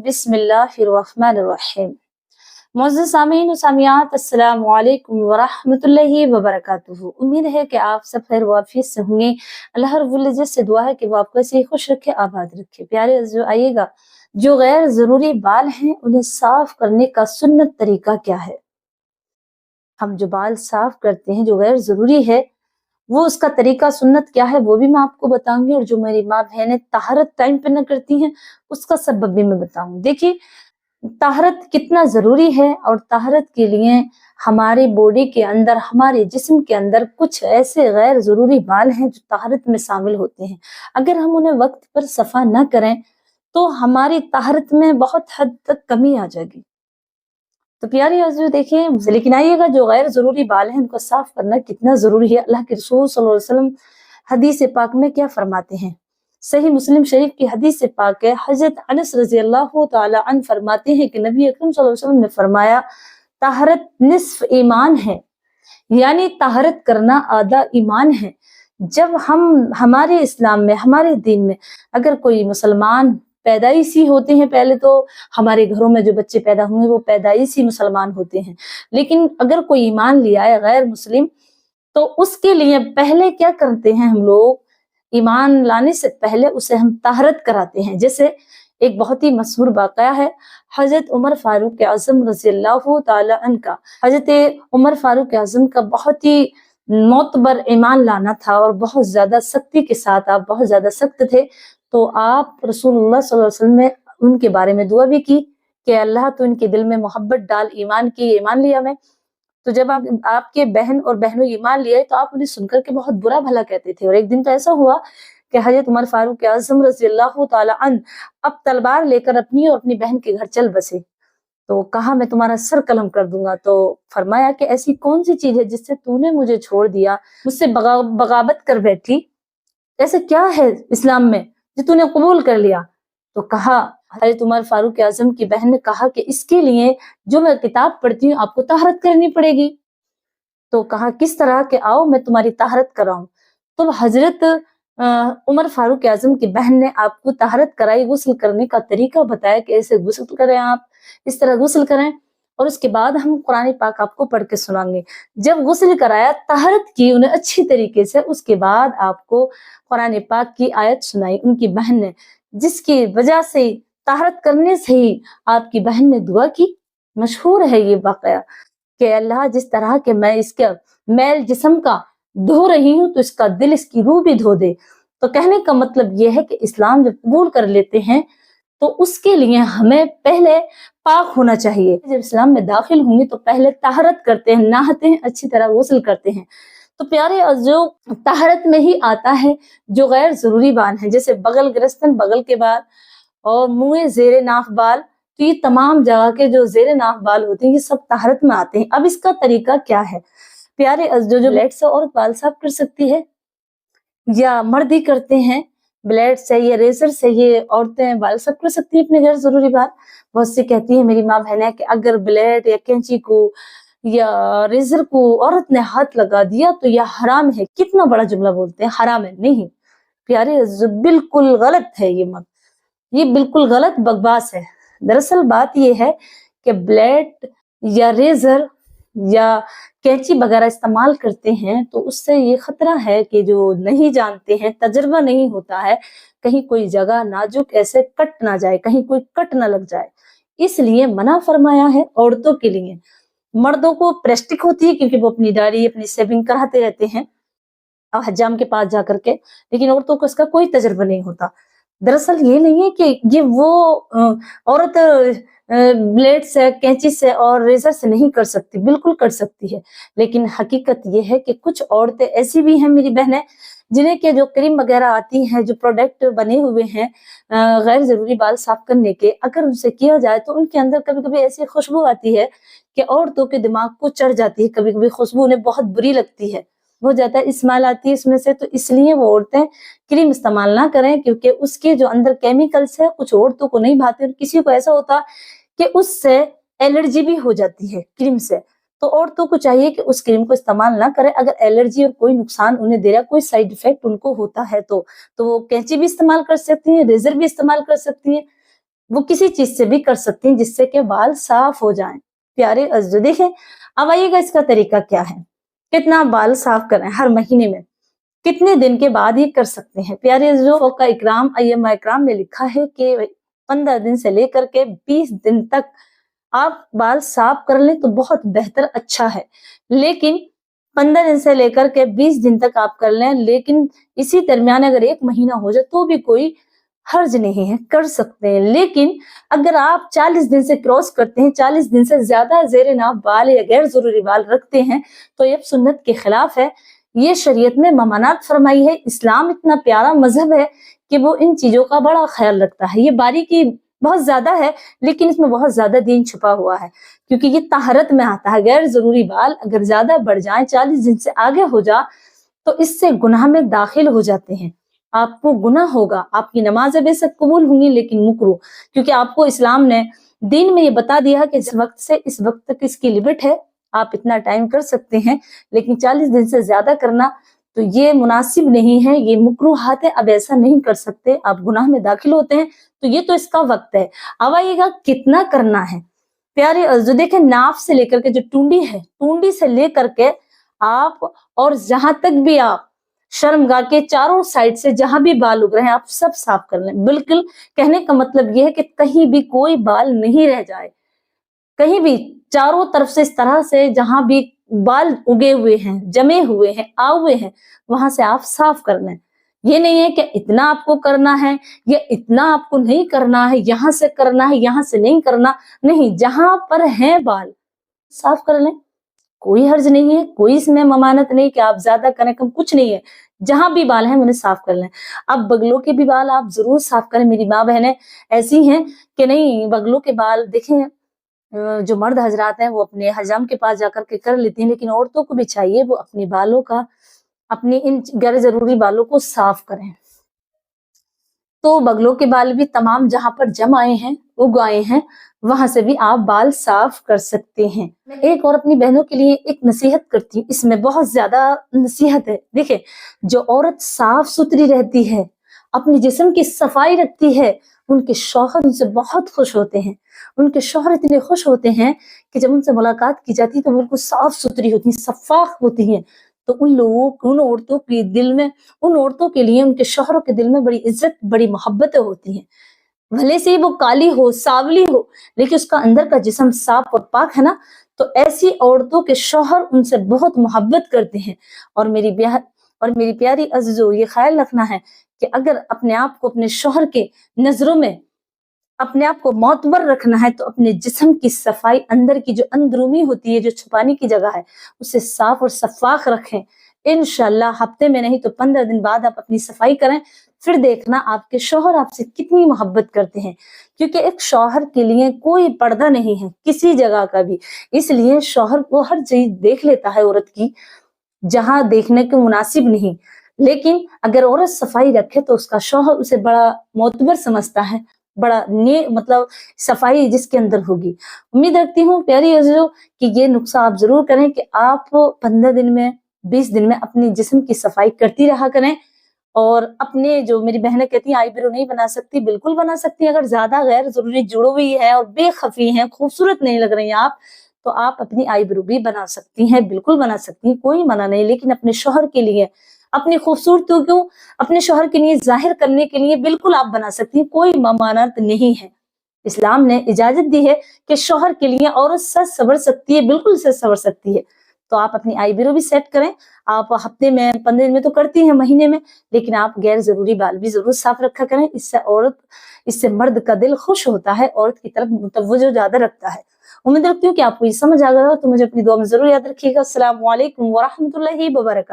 बिस्मिल्लाहिर्रहमानिर्रहीम। मुअज़्ज़िज़ सामीन व सामियात, अस्सलामु अलैकुम व रहमतुल्लाहि व बरकातुहू। उम्मीद है कि आप सब खैर वाफियत से होंगे। अल्लाह रब्बुल इज़्ज़त से दुआ है कि वो आपको ऐसे ही खुश रखे, आबाद रखे। प्यारे अज़ीज़ो, आइएगा, जो गैर ज़रूरी बाल हैं उन्हें साफ करने का सुन्नत तरीका क्या है। हम जो बाल साफ करते हैं जो गैर ज़रूरी है, वो उसका तरीका सुन्नत क्या है वो भी मैं आपको बताऊंगी, और जो मेरी माँ बहनें ताहरत टाइम पे न करती हैं उसका सबब भी मैं बताऊंगी। देखिए, ताहरत कितना जरूरी है, और ताहरत के लिए हमारी बॉडी के अंदर, हमारे जिस्म के अंदर कुछ ऐसे गैर जरूरी बाल हैं जो ताहरत में शामिल होते हैं। अगर हम उन्हें वक्त पर सफा न करें तो हमारी ताहरत में बहुत हद तक कमी आ जाएगी। तो प्यारे अज़ीज़, देखिए, लेकिन आइएगा, जो गैर जरूरी बाल हैं उनको साफ करना कितना जरूरी है। अल्लाह के रसूल सल्लल्लाहु अलैहि वसल्लम हदीस पाक में क्या फरमाते हैं। सही मुस्लिम शरीफ की हदीस पाक है। हजरत अनस रज़ी अल्लाह तआला अन्हु फरमाते हैं कि नबी अकरम सल्लल्लाहु अलैहि वसल्लम ने फरमाया, ताहरत निस्फ ईमान है, यानी ताहरत करना आधा ईमान है। जब हम हमारे इस्लाम में, हमारे दीन में, अगर कोई मुसलमान पैदाइशी होते हैं, पहले तो हमारे घरों में जो बच्चे पैदा हुए वो पैदाइशी मुसलमान होते हैं, लेकिन अगर कोई ईमान लिया है गैर मुस्लिम, तो उसके लिए पहले क्या करते हैं हम लोग, ईमान लाने से पहले उसे हम ताहरत कराते हैं। जैसे एक बहुत ही मशहूर वाक़या है हजरत उमर फारूक आज़म रज़ी अल्लाह तआला अन्हु का। हजरत उमर फारूक आज़म का बहुत ही मोतबर ईमान लाना था, और बहुत ज्यादा सख्ती के साथ, आप बहुत ज्यादा सख्त थे। तो आप रसूलुल्लाह सल्लल्लाहु अलैहि वसल्लम ने उनके बारे में दुआ भी की कि अल्लाह तो इनके दिल में मोहब्बत डाल, ईमान की, ईमान लिया मैं। तो जब आपके बहन और बहनों ईमान लिए तो आप उन्हें सुनकर के बहुत बुरा भला कहते थे। और एक दिन तो ऐसा हुआ कि हजरत उमर फारूक आज़म रज़ी अल्लाह तआला अन्हु अब तलवार लेकर अपनी और अपनी बहन के घर चल बसे। तो कहा, मैं तुम्हारा सर कलम कर दूंगा। तो फरमाया कि ऐसी कौन सी चीज है जिससे तूने मुझे छोड़ दिया, मुझसे बगावत कर बैठी, ऐसे क्या है इस्लाम में जो तूने कबूल कर लिया। तो कहा, हजरत उमर फारूक आज़म की बहन ने कहा कि इसके लिए जो मैं किताब पढ़ती हूँ आपको ताहरत करनी पड़ेगी। तो कहा, किस तरह के, आओ मैं तुम्हारी ताहरत कराऊं। तो हजरत उमर फारूक आज़म की बहन ने आपको ताहरत कराई, गुस्ल करने का तरीका बताया कि ऐसे गुस्ल करें, आप इस तरह गुस्ल करें, और उसके बाद हम कुरान पाक आपको पढ़ के सुनाएंगे। जब गुस्ल कराया, ताहरत की उन्हें अच्छी तरीके से, उसके बाद आपको कुरान पाक की आयत सुनाई उनकी बहन ने, जिसकी वजह से ताहरत करने से ही आपकी बहन ने दुआ की। मशहूर है ये वाकया कि अल्लाह, जिस तरह के मैं इसके मैल जिस्म का धो रही हूँ तो इसका दिल, इसकी रूह भी धो दे। तो कहने का मतलब यह है कि इस्लाम जब कबूल कर लेते हैं तो उसके लिए हमें पहले पाक होना चाहिए। जब इस्लाम में दाखिल होंगे तो पहले ताहरत करते हैं, नहाते हैं, अच्छी तरह गुस्ल करते हैं। तो प्यारे, जो ताहरत में ही आता है जो गैर जरूरी बाल हैं, जैसे बगल गिरस्तन, बगल के बाल, और मुँह जेरे नाफ बाल, तो ये तमाम जगह के जो जेरे नाफ बाल होते हैं ये सब ताहरत में आते हैं। अब इसका तरीका क्या है। प्यारे, जो ब्लेड से औरत बाल साफ कर सकती है, या मर्द ही करते हैं, ब्लेड से या रेजर से ये औरतें बाल साफ कर सकती हैं अपने गैर जरूरी बाल। बहुत सी कहती है मेरी माँ बहनें कि अगर ब्लेड या कैंची को या रेजर को औरत ने हाथ लगा दिया तो यह हराम है। कितना बड़ा जुमला बोलते हैं, हराम है। नहीं प्यारे, बिल्कुल गलत है ये बिल्कुल गलत बकवास है। दरअसल बात ये है कि ब्लेड या रेजर या कैंची वगैरह इस्तेमाल करते हैं तो उससे ये खतरा है कि जो नहीं जानते हैं, तजर्बा नहीं होता है, कहीं कोई जगह नाजुक ऐसे कट ना जाए, कहीं कोई कट ना लग जाए, इसलिए मना फरमाया है औरतों के लिए। मर्दों को प्रेस्टिक होती है क्योंकि वो अपनी दाढ़ी, अपनी सेविंग कराते रहते हैं हज्जाम के पास जाकर के, लेकिन औरतों को इसका कोई तजर्बा नहीं होता। दरअसल ये नहीं है कि ये वो औरत ब्लेड से, कैंची से और रेजर से नहीं कर सकती, बिल्कुल कर सकती है। लेकिन हकीकत ये है कि कुछ औरतें ऐसी भी हैं मेरी बहनें, जिन्हें के जो क्रीम वगैरह आती हैं, जो प्रोडक्ट बने हुए हैं गैर जरूरी बाल साफ करने के, अगर उनसे किया जाए तो उनके अंदर कभी कभी ऐसी खुशबू आती है कि औरतों के दिमाग को चढ़ जाती है। कभी कभी खुशबू उन्हें बहुत बुरी लगती है, बहुत ज्यादा स्मेल आती है इसमें से। तो इसलिए वो औरतें क्रीम इस्तेमाल ना करें, क्योंकि उसके जो अंदर केमिकल्स है कुछ औरतों को नहीं भाते, और किसी को ऐसा होता कि उससे एलर्जी भी हो जाती है क्रीम से। तो औरतों को चाहिए कि उस क्रीम को इस्तेमाल ना करें। अगर एलर्जी और कोई नुकसान उन्हें दे रहा, कोई साइड इफेक्ट उनको होता है तो वो कैंची भी इस्तेमाल कर सकती हैं, रेजर भी इस्तेमाल कर सकती हैं। वो किसी चीज से भी कर सकती हैं जिससे कि बाल साफ हो जाएं। प्यारे अज़ीज़ों, देखें अब आइएगा इसका तरीका क्या है, कितना बाल साफ करें हर महीने में, कितने दिन के बाद ये कर सकते हैं। प्यारे अज़ीज़ों, का इकराम अय्यमा इकराम ने लिखा है कि 15 दिन से लेकर के 20 दिन तक आप बाल साफ कर लें तो बहुत बेहतर अच्छा है। लेकिन 15 दिन से लेकर के 20 दिन तक आप कर लें, लेकिन इसी दरमियान अगर 1 महीना हो जाए तो भी कोई हर्ज नहीं है, कर सकते हैं। लेकिन अगर आप 40 दिन से क्रॉस करते हैं, 40 दिन से ज्यादा ज़ेरे नाप बाल या गैर जरूरी बाल रखते हैं, तो ये सुन्नत के खिलाफ है। ये शरीयत में ममानात फरमाई है। इस्लाम इतना प्यारा मजहब है कि वो इन चीजों का बड़ा ख्याल रखता है। ये बारीकी बहुत ज्यादा है, लेकिन इसमें बहुत ज्यादा दीन छुपा हुआ है, क्योंकि ये ताहरत में आता है। गैर जरूरी बाल अगर ज्यादा बढ़ जाए, 40 दिन से आगे हो जा, तो इससे गुनाह में दाखिल हो जाते हैं। आपको गुनाह होगा, आपकी नमाजें बेशक कबूल होंगी लेकिन मुकरू, क्योंकि आपको इस्लाम ने दीन में ये बता दिया कि इस वक्त से इस वक्त तक इसकी लिमिट है, आप इतना टाइम कर सकते हैं, लेकिन 40 दिन से ज्यादा करना तो ये मुनासिब नहीं है, ये मुकरूहात है। अब ऐसा नहीं कर सकते, आप गुनाह में दाखिल होते हैं। तो ये तो इसका वक्त है। अब आइएगा कितना करना है। प्यारे अज़ीज़ों, देखें नाफ से लेकर के जो टूंडी है, टूंडी से लेकर के आप और जहां तक भी आप शर्मगाह के चारों साइड से जहां भी बाल उग रहे हैं, आप सब साफ कर लें। बिल्कुल, कहने का मतलब यह है कि कहीं भी कोई बाल नहीं रह जाए, कहीं भी चारों तरफ से इस तरह से जहां भी बाल उगे हुए हैं, जमे हुए हैं, आए हुए हैं, वहां से आप साफ कर लें। ये नहीं है कि इतना आपको करना है या इतना आपको नहीं करना है, यहां से करना है, यहां से नहीं करना, नहीं, जहां पर है बाल साफ कर लें। कोई हर्ज नहीं है, कोई इसमें ममानत नहीं कि आप ज्यादा करें कम, कुछ नहीं है। जहां भी बाल हैं उन्हें साफ कर लें। अब बगलों के भी बाल आप जरूर साफ करें। मेरी माँ बहनें ऐसी हैं कि नहीं, बगलों के बाल देखें, जो मर्द हजरात हैं वो अपने हजाम के पास जाकर के कर लेती हैं, लेकिन औरतों को भी चाहिए वो अपने बालों का, अपनी इन गैर जरूरी बालों को साफ करें। तो बगलों के बाल भी तमाम जहां पर जम आए हैं, उग आए हैं, वहां से भी आप बाल साफ कर सकते हैं। मैं एक और अपनी बहनों के लिए एक नसीहत करती हूँ, इसमें बहुत ज्यादा नसीहत है। देखिए, जो औरत साफ सुथरी रहती है, अपने जिस्म की सफाई रखती है, उनके शौहर उनसे बहुत खुश होते हैं। उनके शौहर इतने खुश होते हैं कि जब उनसे मुलाकात की जाती है तो बिल्कुल साफ सुथरी होती है, शफाफ होती हैं। तो उन लोगों, उन औरतों के दिल में, उन औरतों के लिए उनके शौहरों के दिल में बड़ी इज्जत, बड़ी मोहब्बतें होती हैं। भले से वो काली हो, सावली हो, लेकिन उसका अंदर का जिस्म साफ और पाक है ना, तो ऐसी औरतों के शौहर उनसे बहुत मोहब्बत करते हैं। और मेरी प्यारी अज़ीज़ों, ये ख्याल रखना है कि अगर अपने आप को अपने शौहर के नजरों में अपने आप को मोतबर रखना है, तो अपने जिस्म की सफाई, अंदर की जो अंदरूनी होती है, जो छुपाने की जगह है, उसे साफ और शफाफ रखें। इंशाल्लाह हफ्ते में नहीं तो 15 दिन बाद आप अपनी सफाई करें, फिर देखना आपके शौहर आपसे कितनी मोहब्बत करते हैं। क्योंकि एक शौहर के लिए कोई पर्दा नहीं है किसी जगह का भी, इसलिए शौहर को हर चीज देख लेता है औरत की, जहां देखने के मुनासिब नहीं। लेकिन अगर औरत सफाई रखे तो उसका शौहर उसे बड़ा मोतबर समझता है, बड़ा ने मतलब सफाई जिसके अंदर होगी। उम्मीद रखती हूँ प्यारी अज़ीज़ों कि ये नुस्खा आप जरूर करें कि आप 15 दिन में, 20 दिन में अपनी जिस्म की सफाई करती रहा करें। और अपने, जो मेरी बहनें कहती हैं आईब्रो नहीं बना सकती, बिल्कुल बना सकती हैं। अगर ज्यादा गैर जरूरी जुड़ी हुई है और बेखफी है, खूबसूरत नहीं लग रही आप, तो आप अपनी आईब्रो भी बना सकती हैं, बिल्कुल बना सकती हैं, कोई मना नहीं। लेकिन अपने शौहर के लिए, अपनी खूबसूरती को अपने शौहर के लिए जाहिर करने के लिए बिल्कुल आप बना सकती हैं, कोई ममानत नहीं है। इस्लाम ने इजाजत दी है कि शौहर के लिए औरत सज सवर सकती है, बिल्कुल सज सवर सकती है। तो आप अपनी आईब्रो भी सेट करें। आप हफ्ते में, 15 दिन में तो करती हैं, महीने में, लेकिन आप गैर जरूरी बाल भी जरूर साफ रखा करें। इससे मर्द का दिल खुश होता है, औरत की तरफ मुतवज्जो ज्यादा रखता है। उम्मीद रखती हूँ कि आपको ये समझ आ गया हो, तो मुझे अपनी दुआ में जरूर याद रखिएगा। अस्सलाम वालेकुम व रहमतुल्लाहि व बरकातहू।